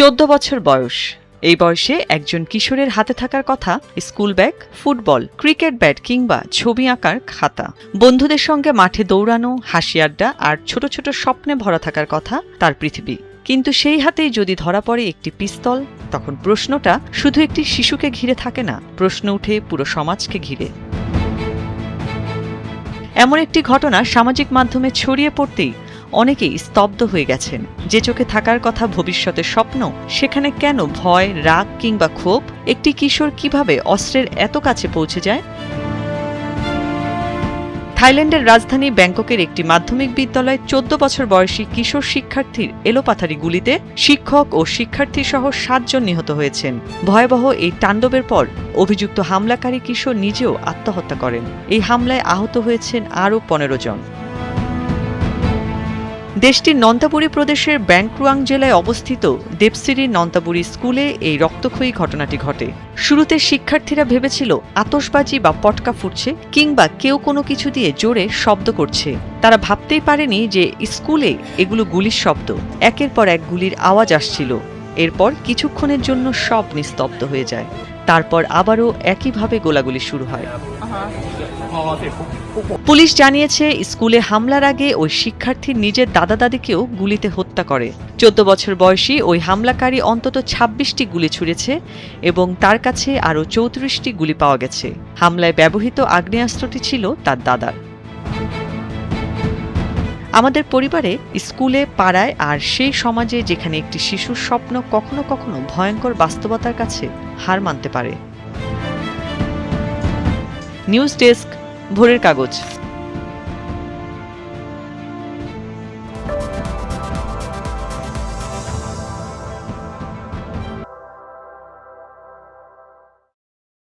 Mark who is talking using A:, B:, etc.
A: 14 বছর বয়স। এই বয়সে একজন কিশোরের হাতে থাকার কথা school bag, football, cricket bat কিংবা ছবি আঁকার খাতা। বন্ধুদের সঙ্গে মাঠে দৌড়ানো, হাসি আড্ডা আর ছোট ছোট স্বপ্নে ভরা থাকার কথা তার পৃথিবী। কিন্তু সেই হাতেই যদি ধরা পড়ে একটি পিস্তল, তখন প্রশ্নটা শুধু একটি শিশুকে ঘিরে থাকে না, প্রশ্ন উঠে পুরো সমাজকে ঘিরে। এমন একটি ঘটনা সামাজিক মাধ্যমে ছড়িয়ে পড়তেই অনেকেই স্তব্ধ হয়ে গেছেন। যে চোখে থাকার কথা ভবিষ্যতের স্বপ্ন, সেখানে কেন ভয়, রাগ কিংবা ক্ষোভ? একটি কিশোর কিভাবে অস্ত্রের এত কাছে পৌঁছে যায়? থাইল্যান্ডের রাজধানী ব্যাংককের একটি মাধ্যমিক বিদ্যালয়ে 14 বছর বয়সী কিশোর শিক্ষার্থীর এলোপাথারি গুলিতে শিক্ষক ও শিক্ষার্থী সহ 7 জন নিহত হয়েছেন। ভয়াবহ এই তাণ্ডবের পর অভিযুক্ত হামলাকারী কিশোর নিজেও আত্মহত্যা করেন। এই হামলায় আহত হয়েছেন আরও 15 জন। দেশটির নন্তাবুরি প্রদেশের ব্যাংক্রুয়াং জেলায় অবস্থিত দেবসিরির নন্তাবুরি স্কুলে এই রক্তক্ষয়ী ঘটনাটি ঘটে। শুরুতে শিক্ষার্থীরা ভেবেছিল আতশবাজি বা পটকা ফুটছে কিংবা কেউ কোনো কিছু দিয়ে জোরে শব্দ করছে। তারা ভাবতেই পারেনি যে স্কুলে এগুলো গুলির শব্দ। একের পর এক গুলির আওয়াজ আসছিল। এরপর কিছুক্ষণের জন্য সব নিস্তব্ধ হয়ে যায়। তারপর আবারও একইভাবে গোলাগুলি শুরু হয়। পুলিশ জানিয়েছে, স্কুলে হামলার আগে ওই শিক্ষার্থীর নিজের দাদা দাদিকেও গুলিতে হত্যা করে। 14 বছর বয়সী ওই হামলাকারী অন্তত 26টি গুলি ছুঁড়েছে এবং তার কাছে আরও 34টি গুলি পাওয়া গেছে। হামলায় ব্যবহৃত আগ্নেয়াস্ত্রটি ছিল তার দাদার। আমাদের পরিবারে, স্কুলে, পাড়ায় আর সেই সমাজে যেখানে একটি শিশুর স্বপ্ন কখনো কখনো ভয়ঙ্কর বাস্তবতার কাছে হার মানতে পারে। নিউজ ডেস্ক, ভোরের কাগজ।